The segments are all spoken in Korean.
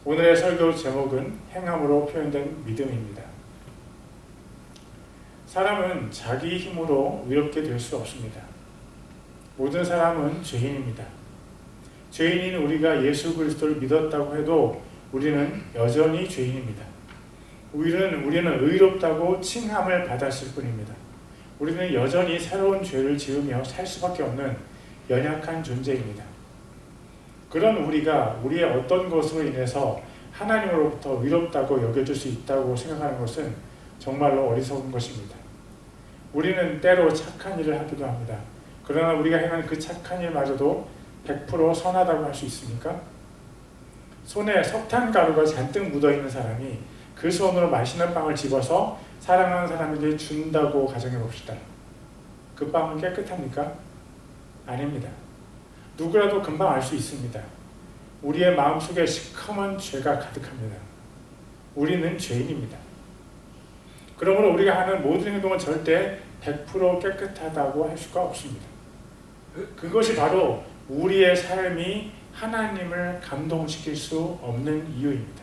오늘의 설교 제목은 행함으로 표현된 믿음입니다. 사람은 자기 힘으로 의롭게 될 수 없습니다. 모든 사람은 죄인입니다. 죄인인 우리가 예수 그리스도를 믿었다고 해도 우리는 여전히 죄인입니다. 우리는 의롭다고 칭함을 받았을 뿐입니다. 우리는 여전히 새로운 죄를 지으며 살 수밖에 없는 연약한 존재입니다. 그런 우리가 우리의 어떤 것으로 인해서 하나님으로부터 의롭다고 여겨질 수 있다고 생각하는 것은 정말로 어리석은 것입니다. 우리는 때로 착한 일을 하기도 합니다. 그러나 우리가 행한 그 착한 일마저도 100% 선하다고 할 수 있습니까? 손에 석탄가루가 잔뜩 묻어있는 사람이 그 손으로 맛있는 빵을 집어서 사랑하는 사람에게 준다고 가정해 봅시다. 그 빵은 깨끗합니까? 아닙니다. 누구라도 금방 알 수 있습니다. 우리의 마음속에 시커먼 죄가 가득합니다. 우리는 죄인입니다. 그러므로 우리가 하는 모든 행동은 절대 100% 깨끗하다고 할 수가 없습니다. 그것이 바로 우리의 삶이 하나님을 감동시킬 수 없는 이유입니다.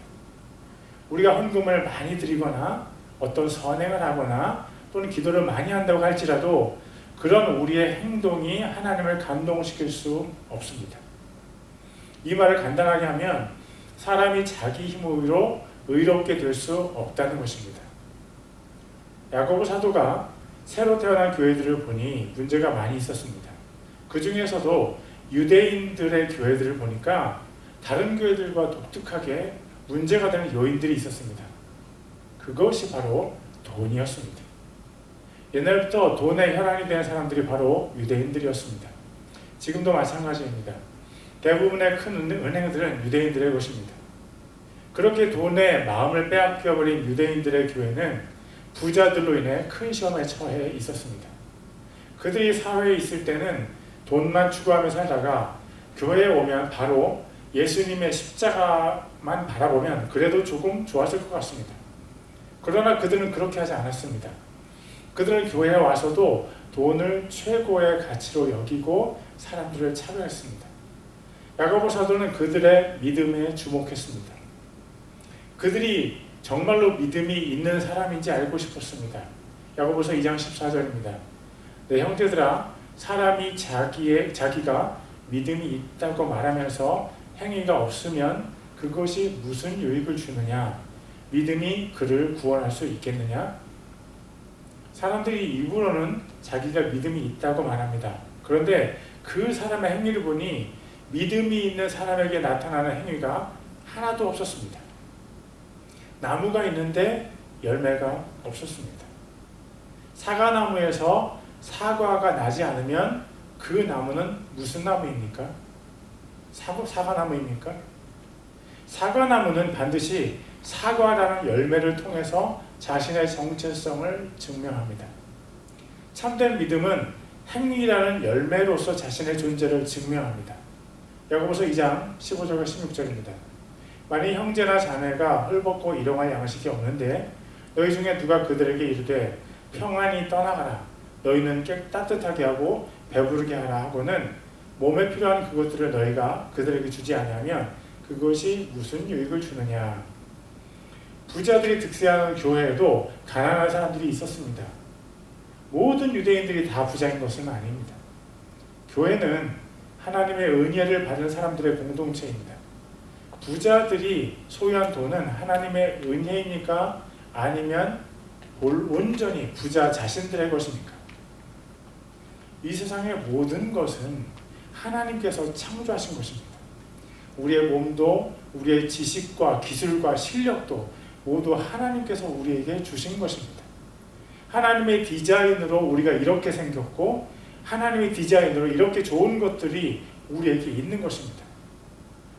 우리가 헌금을 많이 드리거나 어떤 선행을 하거나 또는 기도를 많이 한다고 할지라도 그런 우리의 행동이 하나님을 감동시킬 수 없습니다. 이 말을 간단하게 하면 사람이 자기 힘으로 의롭게 될 수 없다는 것입니다. 야고보 사도가 새로 태어난 교회들을 보니 문제가 많이 있었습니다. 그 중에서도 유대인들의 교회들을 보니까 다른 교회들과 독특하게 문제가 되는 요인들이 있었습니다. 그것이 바로 돈이었습니다. 옛날부터 돈에 혈안이 된 사람들이 바로 유대인들이었습니다. 지금도 마찬가지입니다. 대부분의 큰 은행들은 유대인들의 것입니다. 그렇게 돈에 마음을 빼앗겨버린 유대인들의 교회는 부자들로 인해 큰 시험에 처해 있었습니다. 그들이 사회에 있을 때는 돈만 추구하며 살다가 교회에 오면 바로 예수님의 십자가만 바라보면 그래도 조금 좋았을 것 같습니다. 그러나 그들은 그렇게 하지 않았습니다. 그들은 교회에 와서도 돈을 최고의 가치로 여기고 사람들을 차별했습니다. 야고보 사도는 그들의 믿음에 주목했습니다. 그들이 정말로 믿음이 있는 사람인지 알고 싶었습니다. 야고보서 2장 14절입니다. 내 형제들아, 사람이 자기가 믿음이 있다고 말하면서 행위가 없으면 그것이 무슨 유익을 주느냐? 믿음이 그를 구원할 수 있겠느냐? 사람들이 입으로는 자기가 믿음이 있다고 말합니다. 그런데 그 사람의 행위를 보니 믿음이 있는 사람에게 나타나는 행위가 하나도 없었습니다. 나무가 있는데 열매가 없었습니다. 사과나무에서 사과가 나지 않으면 그 나무는 무슨 나무입니까? 사과나무입니까? 사과나무는 반드시 사과라는 열매를 통해서 자신의 정체성을 증명합니다. 참된 믿음은 행위라는 열매로서 자신의 존재를 증명합니다. 야고보서 2장 15절과 16절입니다. 만일 형제나 자매가 헐벗고 일용할 양식이 없는데 너희 중에 누가 그들에게 이르되 평안히 떠나가라, 너희는 따뜻하게 하고 배부르게 하라 하고는 몸에 필요한 그것들을 너희가 그들에게 주지 아니하면 그것이 무슨 유익을 주느냐. 부자들이 득세하는 교회에도 가난한 사람들이 있었습니다. 모든 유대인들이 다 부자인 것은 아닙니다. 교회는 하나님의 은혜를 받은 사람들의 공동체입니다. 부자들이 소유한 돈은 하나님의 은혜입니까? 아니면 온전히 부자 자신들의 것입니까? 이 세상의 모든 것은 하나님께서 창조하신 것입니다. 우리의 몸도 우리의 지식과 기술과 실력도 모두 하나님께서 우리에게 주신 것입니다. 하나님의 디자인으로 우리가 이렇게 생겼고 하나님의 디자인으로 이렇게 좋은 것들이 우리에게 있는 것입니다.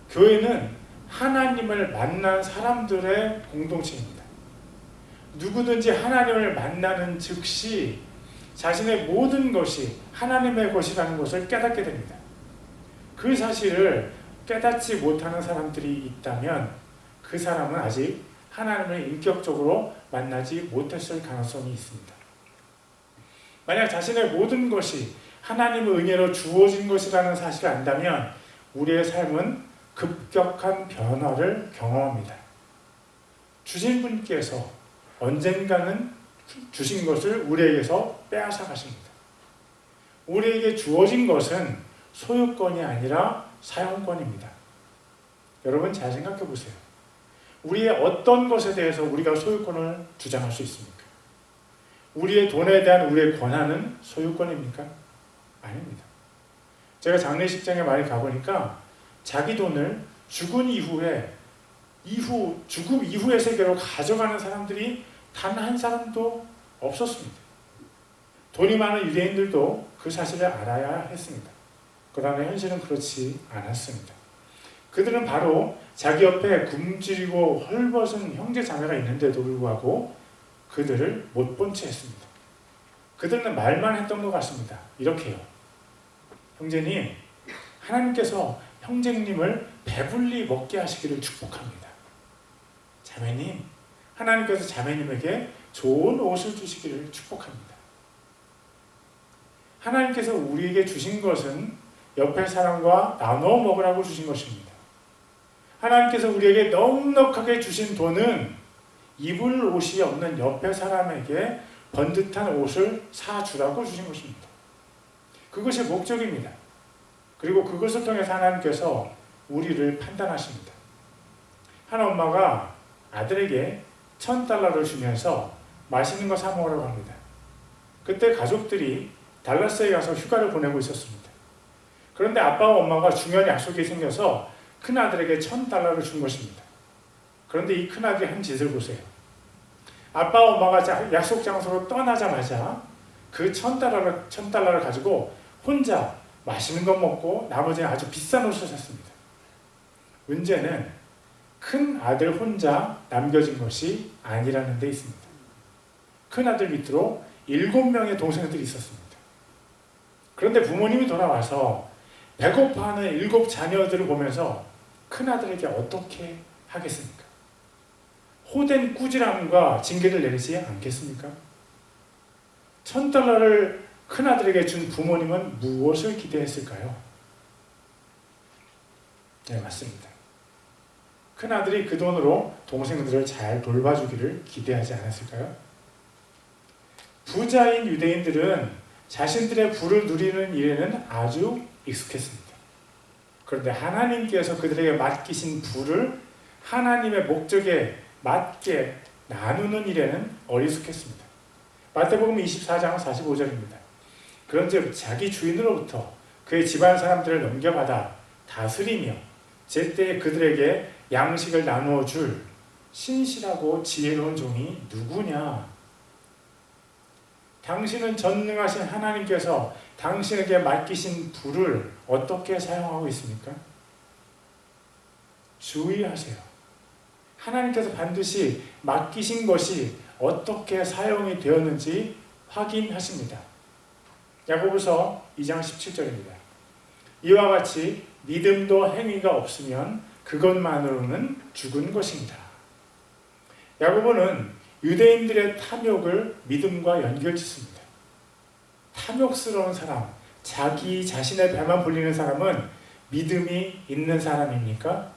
교회는 하나님을 만난 사람들의 공동체입니다. 누구든지 하나님을 만나는 즉시 자신의 모든 것이 하나님의 것이라는 것을 깨닫게 됩니다. 그 사실을 깨닫지 못하는 사람들이 있다면 그 사람은 아직 하나님을 인격적으로 만나지 못했을 가능성이 있습니다. 만약 자신의 모든 것이 하나님의 은혜로 주어진 것이라는 사실을 안다면 우리의 삶은 급격한 변화를 경험합니다. 주신 분께서 언젠가는 주신 것을 우리에게서 빼앗아 가십니다. 우리에게 주어진 것은 소유권이 아니라 사용권입니다. 여러분 잘 생각해 보세요. 우리의 어떤 것에 대해서 우리가 소유권을 주장할 수 있습니까? 우리의 돈에 대한 우리의 권한은 소유권입니까? 아닙니다. 제가 장례식장에 많이 가보니까 자기 돈을 죽은 죽음 이후의 세계로 가져가는 사람들이 단 한 사람도 없었습니다. 돈이 많은 유대인들도 그 사실을 알아야 했습니다. 그러나 현실은 그렇지 않았습니다. 그들은 바로 자기 옆에 굶주리고 헐벗은 형제 자매가 있는데도 불구하고 그들을 못 본 채 했습니다. 그들은 말만 했던 것 같습니다. 이렇게요. 형제님, 하나님께서 형제님을 배불리 먹게 하시기를 축복합니다. 자매님, 하나님께서 자매님에게 좋은 옷을 주시기를 축복합니다. 하나님께서 우리에게 주신 것은 옆에 사람과 나눠 먹으라고 주신 것입니다. 하나님께서 우리에게 넉넉하게 주신 돈은 입을 옷이 없는 옆에 사람에게 번듯한 옷을 사주라고 주신 것입니다. 그것이 목적입니다. 그리고 그것을 통해서 하나님께서 우리를 판단하십니다. 한 엄마가 아들에게 $1,000를 주면서 맛있는 거 사 먹으라고 합니다. 그때 가족들이 달라스에 가서 휴가를 보내고 있었습니다. 그런데 아빠와 엄마가 중요한 약속이 생겨서 큰아들에게 $1,000를 준 것입니다. 그런데 이 큰아들이 한 짓을 보세요. 아빠와 엄마가 약속 장소로 떠나자마자 그 $1,000를 가지고 혼자 맛있는 거 먹고 나머지는 아주 비싼 옷을 샀습니다. 문제는 큰 아들 혼자 남겨진 것이 아니라는 데 있습니다. 큰 아들 밑으로 7명의 동생들이 있었습니다. 그런데 부모님이 돌아와서 배고파하는 7 자녀들을 보면서 큰 아들에게 어떻게 하겠습니까? 호된 꾸지람과 징계를 내리지 않겠습니까? $1,000를 큰 아들에게 준 부모님은 무엇을 기대했을까요? 네, 맞습니다. 큰 아들이 그 돈으로 동생들을 잘 돌봐주기를 기대하지 않았을까요? 부자인 유대인들은 자신들의 부를 누리는 일에는 아주 익숙했습니다. 그런데 하나님께서 그들에게 맡기신 부를 하나님의 목적에 맞게 나누는 일에는 어리숙했습니다. 마태복음 24장 45절입니다. 그런즉 자기 주인으로부터 그의 집안 사람들을 넘겨받아 다스리며 제때에 그들에게 양식을 나누어 줄 신실하고 지혜로운 종이 누구냐? 당신은 전능하신 하나님께서 당신에게 맡기신 부를 어떻게 사용하고 있습니까? 주의하세요. 하나님께서 반드시 맡기신 것이 어떻게 사용이 되었는지 확인하십니다. 야고보서 2장 17절입니다. 이와 같이 믿음도 행위가 없으면 그것만으로는 죽은 것입니다. 야고보는 유대인들의 탐욕을 믿음과 연결짓습니다. 탐욕스러운 사람, 자기 자신의 배만 불리는 사람은 믿음이 있는 사람입니까?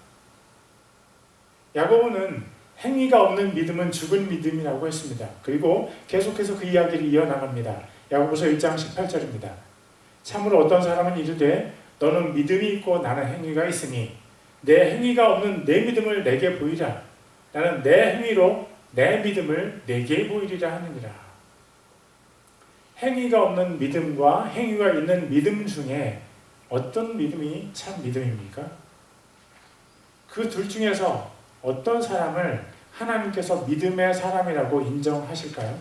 야고보는 행위가 없는 믿음은 죽은 믿음이라고 했습니다. 그리고 계속해서 그 이야기를 이어나갑니다. 야고보서 1장 18절입니다. 참으로 어떤 사람은 이르되 너는 믿음이 있고 나는 행위가 있으니 내 행위가 없는 내 믿음을 내게 보이라. 나는 내 행위로 내 믿음을 내게 보이리라 하느니라. 행위가 없는 믿음과 행위가 있는 믿음 중에 어떤 믿음이 참 믿음입니까? 그 둘 중에서 어떤 사람을 하나님께서 믿음의 사람이라고 인정하실까요?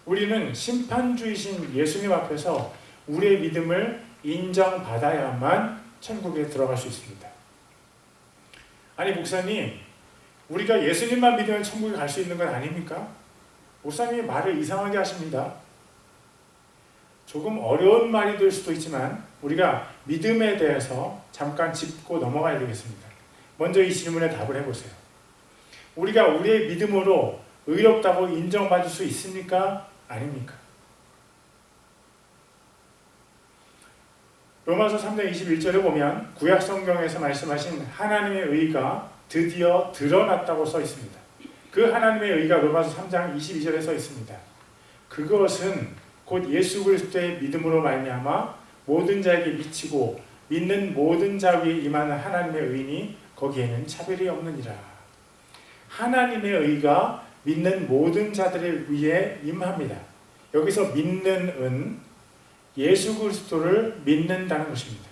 우리는 심판주이신 예수님 앞에서 우리의 믿음을 인정받아야만 천국에 들어갈 수 있습니다. 아니 목사님, 우리가 예수님만 믿으면 천국에 갈 수 있는 건 아닙니까? 목사님이 말을 이상하게 하십니다. 조금 어려운 말이 될 수도 있지만 우리가 믿음에 대해서 잠깐 짚고 넘어가야 되겠습니다. 먼저 이 질문에 답을 해보세요. 우리가 우리의 믿음으로 의롭다고 인정받을 수 있습니까? 아닙니까? 로마서 3장 21절에 보면 구약 성경에서 말씀하신 하나님의 의가 드디어 드러났다고 써 있습니다. 그 하나님의 의가 로마서 3장 22절에 써 있습니다. 그것은 곧 예수 그리스도의 믿음으로 말미암아 모든 자에게 미치고 믿는 모든 자 위에 임하는 하나님의 의니 거기에는 차별이 없느니라. 하나님의 의가 믿는 모든 자들의 위에 임합니다. 여기서 믿는 은 예수 그리스도를 믿는다는 것입니다.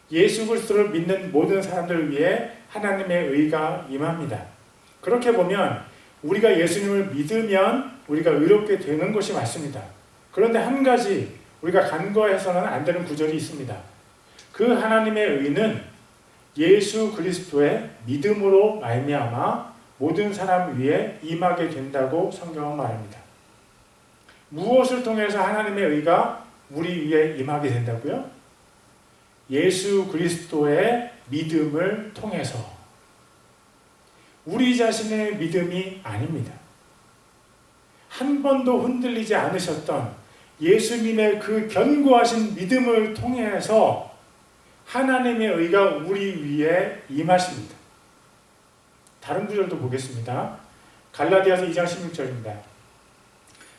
예수 그리스도를 믿는 모든 사람들 위해 하나님의 의가 임합니다. 그렇게 보면 우리가 예수님을 믿으면 우리가 의롭게 되는 것이 맞습니다. 그런데 한 가지 우리가 간과해서는 안 되는 구절이 있습니다. 그 하나님의 의는 예수 그리스도의 믿음으로 말미암아 모든 사람 위에 임하게 된다고 성경은 말합니다. 무엇을 통해서 하나님의 의가 우리 위에 임하게 된다고요? 예수 그리스도의 믿음을 통해서. 우리 자신의 믿음이 아닙니다. 한 번도 흔들리지 않으셨던 예수님의 그 견고하신 믿음을 통해서 하나님의 의가 우리 위에 임하십니다. 다른 구절도 보겠습니다. 갈라디아서 2장 16절입니다.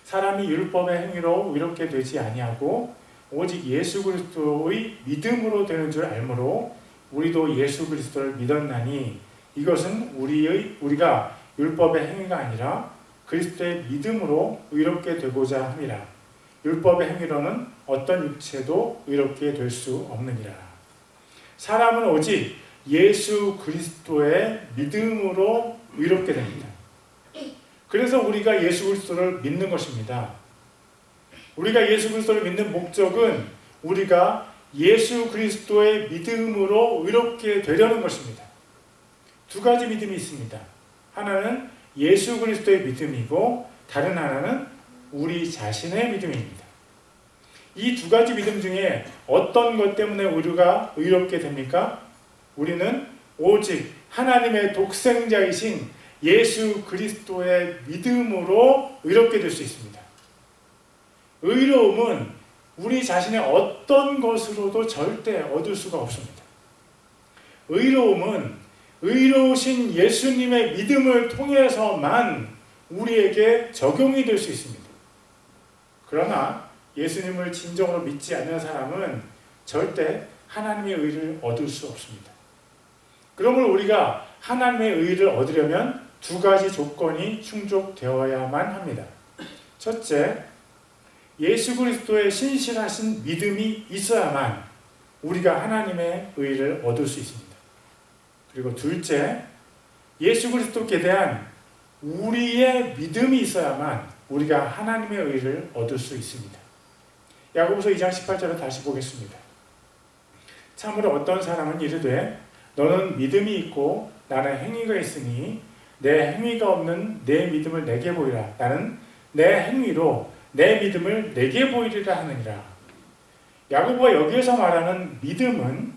사람이 율법의 행위로 의롭게 되지 아니하고 오직 예수 그리스도의 믿음으로 되는 줄 알므로 우리도 예수 그리스도를 믿었나니 이것은 우리가 율법의 행위가 아니라 그리스도의 믿음으로 의롭게 되고자 함이라. 율법의 행위로는 어떤 육체도 의롭게 될 수 없느니라. 사람은 오직 예수 그리스도의 믿음으로 의롭게 됩니다. 그래서 우리가 예수 그리스도를 믿는 것입니다. 우리가 예수 그리스도를 믿는 목적은 우리가 예수 그리스도의 믿음으로 의롭게 되려는 것입니다. 두 가지 믿음이 있습니다. 하나는 예수 그리스도의 믿음이고 다른 하나는 우리 자신의 믿음입니다. 이 두 가지 믿음 중에 어떤 것 때문에 우리가 의롭게 됩니까? 우리는 오직 하나님의 독생자이신 예수 그리스도의 믿음으로 의롭게 될 수 있습니다. 의로움은 우리 자신의 어떤 것으로도 절대 얻을 수가 없습니다. 의로움은 의로우신 예수님의 믿음을 통해서만 우리에게 적용이 될 수 있습니다. 그러나 예수님을 진정으로 믿지 않는 사람은 절대 하나님의 의를 얻을 수 없습니다. 그러므로 우리가 하나님의 의를 얻으려면 두 가지 조건이 충족되어야만 합니다. 첫째, 예수 그리스도의 신실하신 믿음이 있어야만 우리가 하나님의 의를 얻을 수 있습니다. 그리고 둘째, 예수 그리스도께 대한 우리의 믿음이 있어야만 우리가 하나님의 의를 얻을 수 있습니다. 야고보서 2장 18절을 다시 보겠습니다. 참으로 어떤 사람은 이르되 너는 믿음이 있고 나는 행위가 있으니 내 행위가 없는 내 믿음을 내게 보이라. 나는 내 행위로 내 믿음을 내게 보이리라 하느니라. 야고보가 여기에서 말하는 믿음은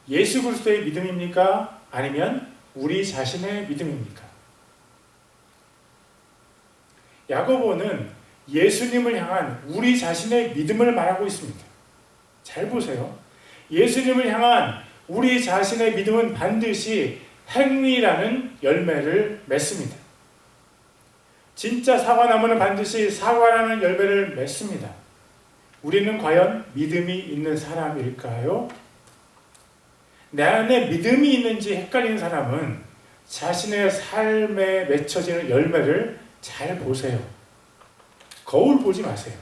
예수 그리스도의 믿음입니까? 아니면 우리 자신의 믿음입니까? 야고보는 예수님을 향한 우리 자신의 믿음을 말하고 있습니다. 잘 보세요. 예수님을 향한 우리 자신의 믿음은 반드시 행위라는 열매를 맺습니다. 진짜 사과나무는 반드시 사과라는 열매를 맺습니다. 우리는 과연 믿음이 있는 사람일까요? 내 안에 믿음이 있는지 헷갈리는 사람은 자신의 삶에 맺혀지는 열매를 잘 보세요. 거울 보지 마세요.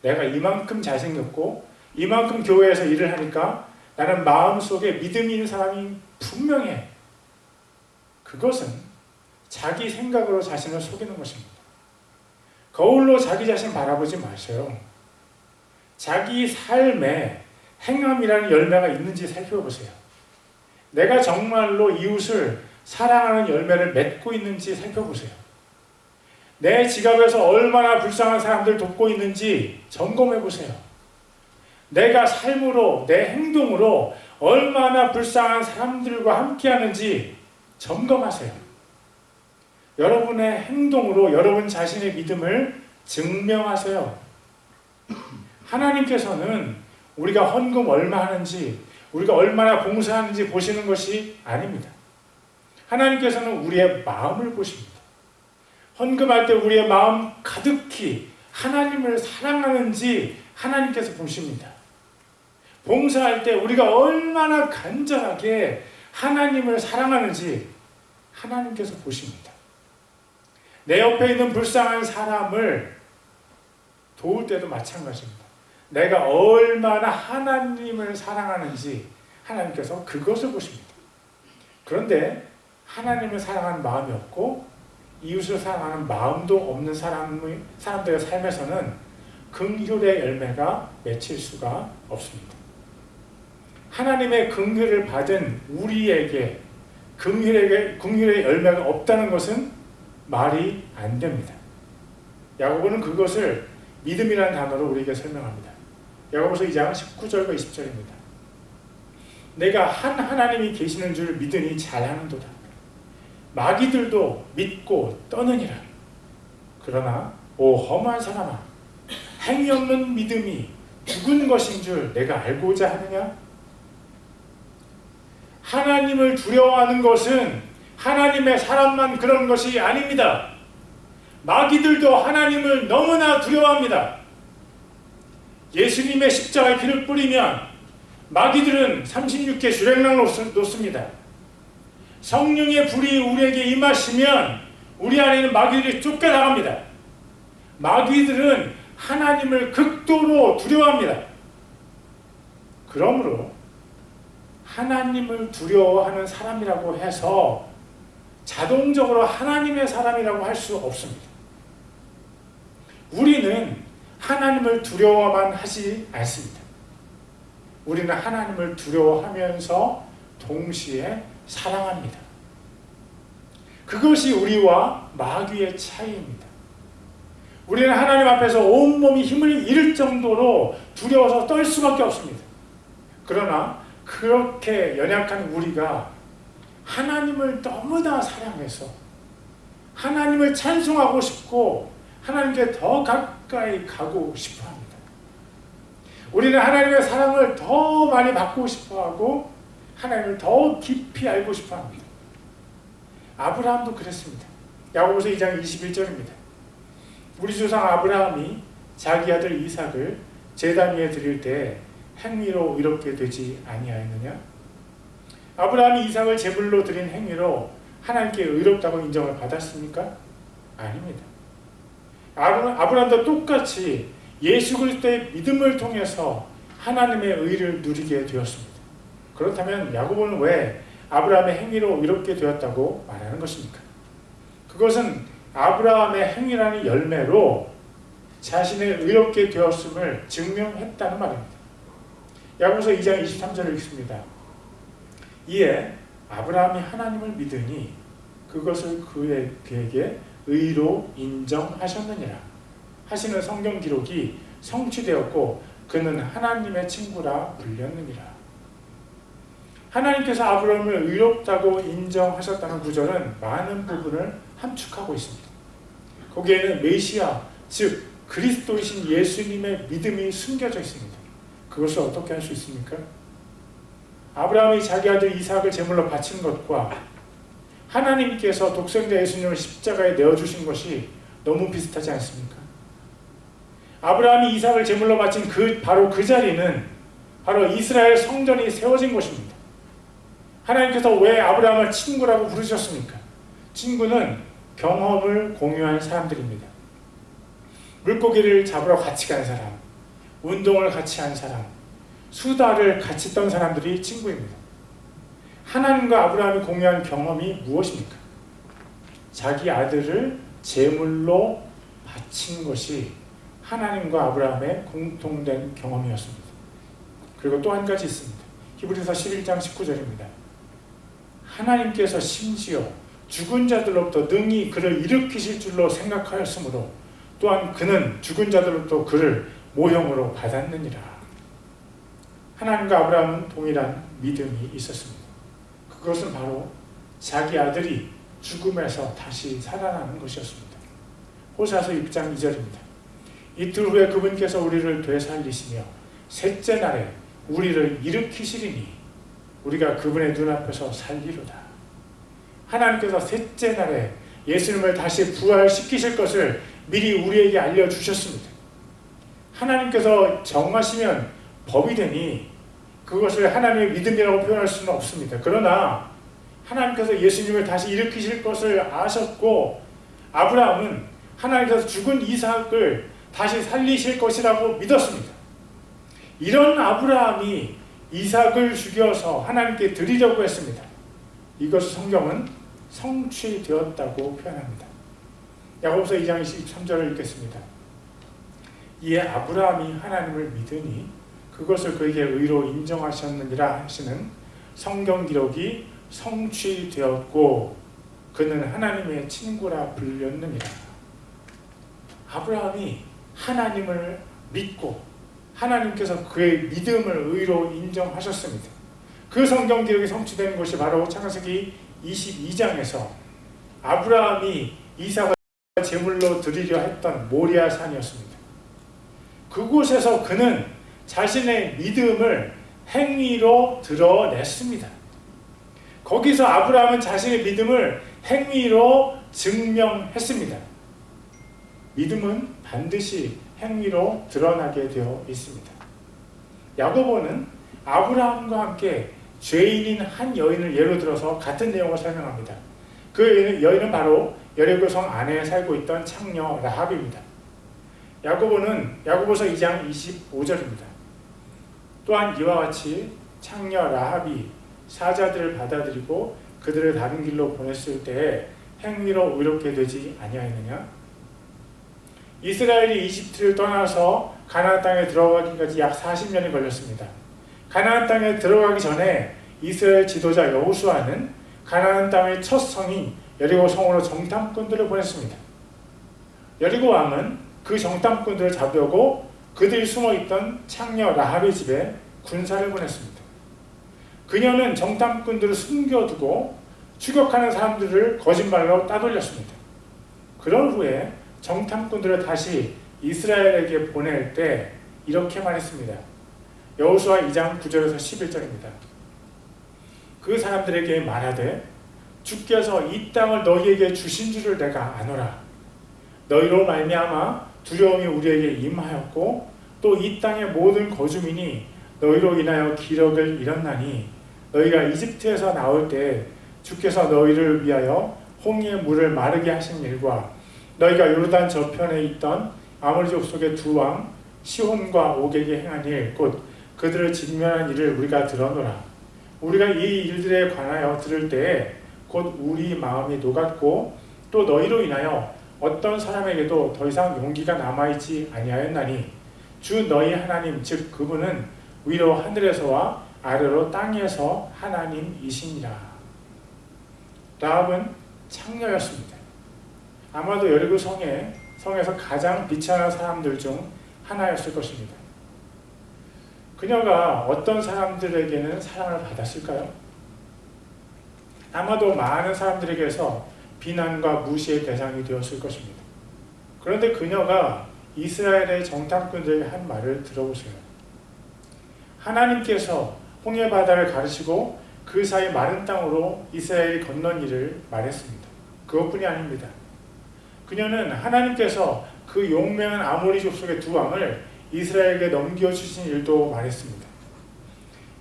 내가 이만큼 잘생겼고 이만큼 교회에서 일을 하니까 나는 마음속에 믿음이 있는 사람이 분명해. 그것은 자기 생각으로 자신을 속이는 것입니다. 거울로 자기 자신 바라보지 마세요. 자기 삶에 행함이라는 열매가 있는지 살펴보세요. 내가 정말로 이웃을 사랑하는 열매를 맺고 있는지 살펴보세요. 내 지갑에서 얼마나 불쌍한 사람들 돕고 있는지 점검해 보세요. 내가 삶으로, 내 행동으로 얼마나 불쌍한 사람들과 함께하는지 점검하세요. 여러분의 행동으로 여러분 자신의 믿음을 증명하세요. 하나님께서는 우리가 헌금 얼마 하는지, 우리가 얼마나 봉사하는지 보시는 것이 아닙니다. 하나님께서는 우리의 마음을 보십니다. 헌금할 때 우리의 마음 가득히 하나님을 사랑하는지 하나님께서 보십니다. 봉사할 때 우리가 얼마나 간절하게 하나님을 사랑하는지 하나님께서 보십니다. 내 옆에 있는 불쌍한 사람을 도울 때도 마찬가지입니다. 내가 얼마나 하나님을 사랑하는지 하나님께서 그것을 보십니다. 그런데 하나님을 사랑하는 마음이 없고 이웃을 사랑하는 마음도 없는 사람들의 삶에서는 긍휼의 열매가 맺힐 수가 없습니다. 하나님의 긍휼을 받은 우리에게 긍휼의 열매가 없다는 것은 말이 안 됩니다. 야고보는 그것을 믿음이라는 단어로 우리에게 설명합니다. 야고보서 2장 19절과 20절입니다. 내가 한 하나님이 계시는 줄 믿으니 잘하는도다. 마귀들도 믿고 떠느니라. 그러나 오 험한 사람아, 행위 없는 믿음이 죽은 것인 줄 내가 알고자 하느냐? 하나님을 두려워하는 것은 하나님의 사람만 그런 것이 아닙니다. 마귀들도 하나님을 너무나 두려워합니다. 예수님의 십자가에 피를 뿌리면 마귀들은 36개 주랭랑 놓습니다. 성령의 불이 우리에게 임하시면 우리 안에 있는 마귀들이 쫓겨나갑니다. 마귀들은 하나님을 극도로 두려워합니다. 그러므로 하나님을 두려워하는 사람이라고 해서 자동적으로 하나님의 사람이라고 할 수 없습니다. 우리는 하나님을 두려워만 하지 않습니다. 우리는 하나님을 두려워하면서 동시에 사랑합니다. 그것이 우리와 마귀의 차이입니다. 우리는 하나님 앞에서 온몸이 힘을 잃을 정도로 두려워서 떨 수밖에 없습니다. 그러나 그렇게 연약한 우리가 하나님을 너무나 사랑해서 하나님을 찬송하고 싶고 하나님께 더 가까이 가고 싶어 합니다. 우리는 하나님의 사랑을 더 많이 받고 싶어 하고 하나님을 더 깊이 알고 싶어 합니다. 아브라함도 그랬습니다. 야고보서 2장 21절입니다. 우리 조상 아브라함이 자기 아들 이삭을 제단 위에 드릴 때 행위로 의롭게 되지 아니하였느냐? 아브라함이 이삭을 제물로 드린 행위로 하나님께 의롭다고 인정을 받았습니까? 아닙니다. 아브라함도 똑같이 예수 그리스도의 믿음을 통해서 하나님의 의를 누리게 되었습니다. 그렇다면 야고보는 왜 아브라함의 행위로 의롭게 되었다고 말하는 것입니까? 그것은 아브라함의 행위라는 열매로 자신의 의롭게 되었음을 증명했다는 말입니다. 야고보서 2장 23절을 읽습니다. 이에 아브라함이 하나님을 믿으니 그것을 그에게 의로 인정하셨느니라 하시는 성경 기록이 성취되었고 그는 하나님의 친구라 불렸느니라. 하나님께서 아브라함을 의롭다고 인정하셨다는 구절은 많은 부분을 함축하고 있습니다. 거기에는 메시아, 즉 그리스도이신 예수님의 믿음이 숨겨져 있습니다. 그것을 어떻게 할 수 있습니까? 아브라함이 자기 아들 이삭을 제물로 바친 것과 하나님께서 독생자 예수님을 십자가에 내어주신 것이 너무 비슷하지 않습니까? 아브라함이 이삭을 제물로 바친 바로 그 자리는 바로 이스라엘 성전이 세워진 곳입니다. 하나님께서 왜 아브라함을 친구라고 부르셨습니까? 친구는 경험을 공유한 사람들입니다. 물고기를 잡으러 같이 간 사람, 운동을 같이 한 사람, 수다를 같이 떤 사람들이 친구입니다. 하나님과 아브라함이 공유한 경험이 무엇입니까? 자기 아들을 제물로 바친 것이 하나님과 아브라함의 공통된 경험이었습니다. 그리고 또 한 가지 있습니다. 히브리서 11장 19절입니다. 하나님께서 심지어 죽은 자들로부터 능히 그를 일으키실 줄로 생각하였으므로 또한 그는 죽은 자들로부터 그를 모형으로 받았느니라. 하나님과 아브라함은 동일한 믿음이 있었습니다. 그것은 바로 자기 아들이 죽음에서 다시 살아나는 것이었습니다. 호세아서 6장 2절입니다. 이틀 후에 그분께서 우리를 되살리시며 셋째 날에 우리를 일으키시리니 우리가 그분의 눈앞에서 살리로다. 하나님께서 셋째 날에 예수님을 다시 부활시키실 것을 미리 우리에게 알려주셨습니다. 하나님께서 정하시면 법이 되니 그것을 하나님의 믿음이라고 표현할 수는 없습니다. 그러나 하나님께서 예수님을 다시 일으키실 것을 아셨고 아브라함은 하나님께서 죽은 이삭을 다시 살리실 것이라고 믿었습니다. 이런 아브라함이 이삭을 죽여서 하나님께 드리려고 했습니다. 이것을 성경은 성취되었다고 표현합니다. 야고보서 2장 23절을 읽겠습니다. 이에 아브라함이 하나님을 믿으니 그것을 그에게 의로 인정하셨느니라 하시는 성경 기록이 성취되었고 그는 하나님의 친구라 불렸느니라. 아브라함이 하나님을 믿고 하나님께서 그의 믿음을 의로 인정하셨습니다. 그 성경 기록이 성취되는 것이 바로 창세기 22장에서 아브라함이 이삭을 제물로 드리려 했던 모리아 산이었습니다. 그곳에서 그는 자신의 믿음을 행위로 드러냈습니다. 거기서 아브라함은 자신의 믿음을 행위로 증명했습니다. 믿음은 반드시 행위로 드러나게 되어 있습니다. 야고보는 아브라함과 함께 죄인인 한 여인을 예로 들어서 같은 내용을 설명합니다. 그 여인은 바로 여리고성 안에 살고 있던 창녀 라합입니다. 야고보는 야고보서 2장 25절입니다. 또한 이와 같이 창녀 라합이 사자들을 받아들이고 그들을 다른 길로 보냈을 때에 행위로 의롭게 되지 아니하였느냐? 이스라엘이 이집트를 떠나서 가나안 땅에 들어가기까지 약 40년이 걸렸습니다. 가나안 땅에 들어가기 전에 이스라엘 지도자 여호수아는 가나안 땅의 첫 성인 여리고 성으로 정탐꾼들을 보냈습니다. 여리고 왕은 그 정탐꾼들을 잡으려고 그들이 숨어있던 창녀 라합의 집에 군사를 보냈습니다. 그녀는 정탐꾼들을 숨겨두고 추격하는 사람들을 거짓말로 따돌렸습니다. 그런 후에 정탐꾼들을 다시 이스라엘에게 보낼 때 이렇게 말했습니다. 여호수아 2장 9절에서 11절입니다. 그 사람들에게 말하되 주께서 이 땅을 너희에게 주신 줄을 내가 아노라. 너희로 말미암아 두려움이 우리에게 임하였고 또 이 땅의 모든 거주민이 너희로 인하여 기력을 잃었나니 너희가 이집트에서 나올 때 주께서 너희를 위하여 홍해의 물을 마르게 하신 일과 너희가 요르단 저편에 있던 아모리 족속의 두 왕 시혼과 옥에게 행한 일 곧 그들을 직면한 일을 우리가 들어노라. 우리가 이 일들에 관하여 들을 때에 곧 우리 마음이 녹았고 또 너희로 인하여 어떤 사람에게도 더 이상 용기가 남아있지 아니하였나니 주 너희 하나님 즉 그분은 위로 하늘에서와 아래로 땅에서 하나님이시니라. 라합은 창녀였습니다. 아마도 여리고 성에서 가장 비천한 사람들 중 하나였을 것입니다. 그녀가 어떤 사람들에게는 사랑을 받았을까요? 아마도 많은 사람들에게서 비난과 무시의 대상이 되었을 것입니다. 그런데 그녀가 이스라엘의 정탐꾼들에게 한 말을 들어보세요. 하나님께서 홍해바다를 가르시고 그 사이 마른 땅으로 이스라엘이 건넌 일을 말했습니다. 그것뿐이 아닙니다. 그녀는 하나님께서 그 용맹한 아모리 족속의 두 왕을 이스라엘에게 넘겨주신 일도 말했습니다.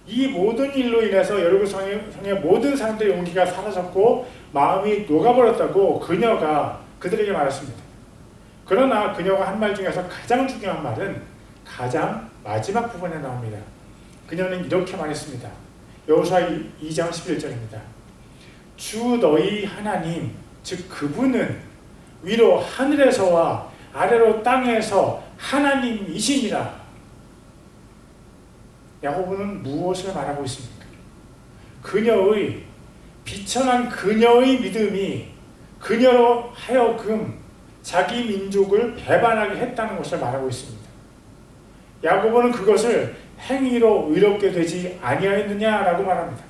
이 모든 일로 인해서 여리고 성의 모든 사람들의 용기가 사라졌고 마음이 녹아버렸다고 그녀가 그들에게 말했습니다. 그러나 그녀가 한 말 중에서 가장 중요한 말은 가장 마지막 부분에 나옵니다. 그녀는 이렇게 말했습니다. 여호수아 2장 11절입니다. 주 너희 하나님 즉 그분은 위로 하늘에서와 아래로 땅에서 하나님이시니라. 야고보는 무엇을 말하고 있습니까? 그녀의 비천한 그녀의 믿음이 그녀로 하여금 자기 민족을 배반하게 했다는 것을 말하고 있습니다. 야고보는 그것을 행위로 의롭게 되지 아니하였느냐라고 말합니다.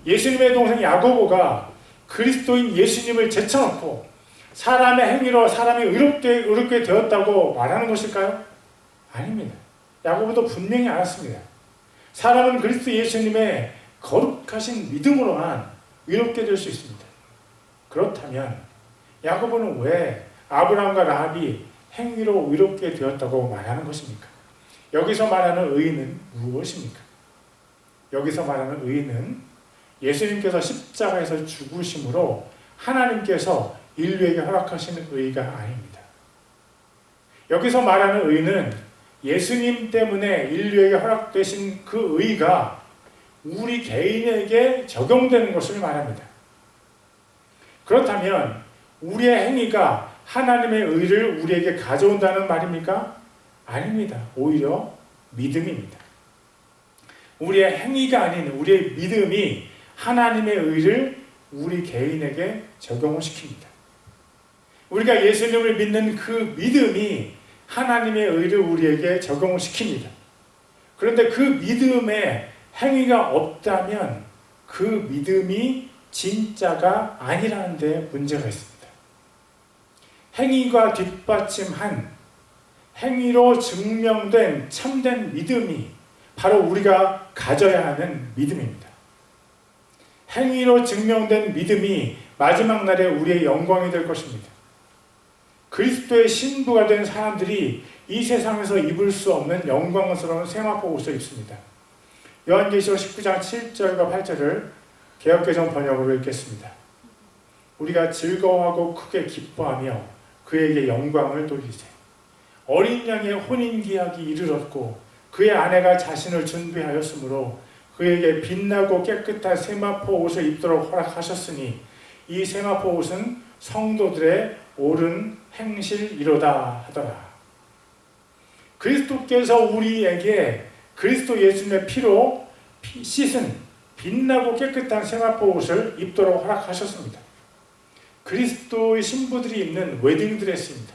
예수님의 동생 야고보가 그리스도인 예수님을 제쳐놓고 사람의 행위로 사람이 의롭게 되었다고 말하는 것일까요? 아닙니다. 야고보도 분명히 알았습니다. 사람은 그리스도 예수님의 거룩하신 믿음으로만 의롭게 될 수 있습니다. 그렇다면 야고보는 왜 아브라함과 라합이 행위로 의롭게 되었다고 말하는 것입니까? 여기서 말하는 의인은 무엇입니까? 여기서 말하는 의인은 예수님께서 십자가에서 죽으심으로 하나님께서 인류에게 허락하시는 의가 아닙니다. 여기서 말하는 의는 예수님 때문에 인류에게 허락되신 그 의가 우리 개인에게 적용되는 것을 말합니다. 그렇다면 우리의 행위가 하나님의 의를 우리에게 가져온다는 말입니까? 아닙니다. 오히려 믿음입니다. 우리의 행위가 아닌 우리의 믿음이 하나님의 의를 우리 개인에게 적용을 시킵니다. 우리가 예수님을 믿는 그 믿음이 하나님의 의를 우리에게 적용을 시킵니다. 그런데 그 믿음에 행위가 없다면 그 믿음이 진짜가 아니라는 데 문제가 있습니다. 행위가 뒷받침한 행위로 증명된 참된 믿음이 바로 우리가 가져야 하는 믿음입니다. 행위로 증명된 믿음이 마지막 날에 우리의 영광이 될 것입니다. 그리스도의 신부가 된 사람들이 이 세상에서 입을 수 없는 영광스러운 세마포 옷을 입습니다. 요한계시록 19장 7절과 8절을 개역개정 번역으로 읽겠습니다. 우리가 즐거워하고 크게 기뻐하며 그에게 영광을 돌리세. 어린 양의 혼인기약이 이르렀고 그의 아내가 자신을 준비하였으므로 그에게 빛나고 깨끗한 세마포 옷을 입도록 허락하셨으니 이 세마포 옷은 성도들의 옳은 행실이로다 하더라. 그리스도께서 우리에게 그리스도 예수님의 피로 씻은 빛나고 깨끗한 세마포 옷을 입도록 허락하셨습니다. 그리스도의 신부들이 입는 웨딩드레스입니다.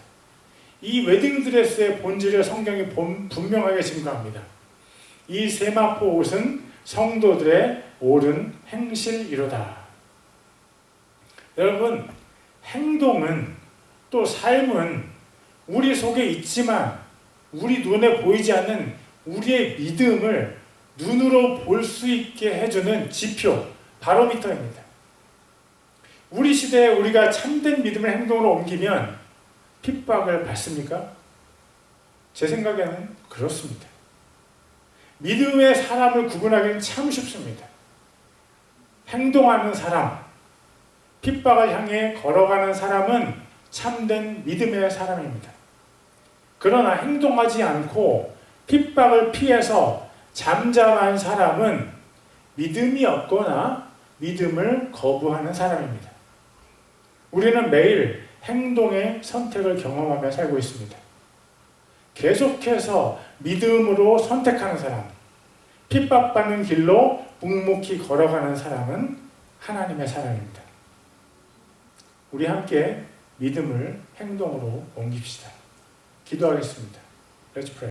이 웨딩드레스의 본질을 성경이 분명하게 증거합니다. 이 세마포 옷은 성도들의 옳은 행실이로다. 여러분, 행동은 또 삶은 우리 속에 있지만 우리 눈에 보이지 않는 우리의 믿음을 눈으로 볼 수 있게 해주는 지표, 바로미터입니다. 우리 시대에 우리가 참된 믿음을 행동으로 옮기면 핍박을 받습니까? 제 생각에는 그렇습니다. 믿음의 사람을 구분하기는 참 쉽습니다. 행동하는 사람, 핍박을 향해 걸어가는 사람은 참된 믿음의 사람입니다. 그러나 행동하지 않고 핍박을 피해서 잠잠한 사람은 믿음이 없거나 믿음을 거부하는 사람입니다. 우리는 매일 행동의 선택을 경험하며 살고 있습니다. 계속해서 믿음으로 선택하는 사람, 핍박받는 길로 묵묵히 걸어가는 사람은 하나님의 사람입니다. 우리 함께 믿음을 행동으로 옮깁시다. 기도하겠습니다. Let's pray.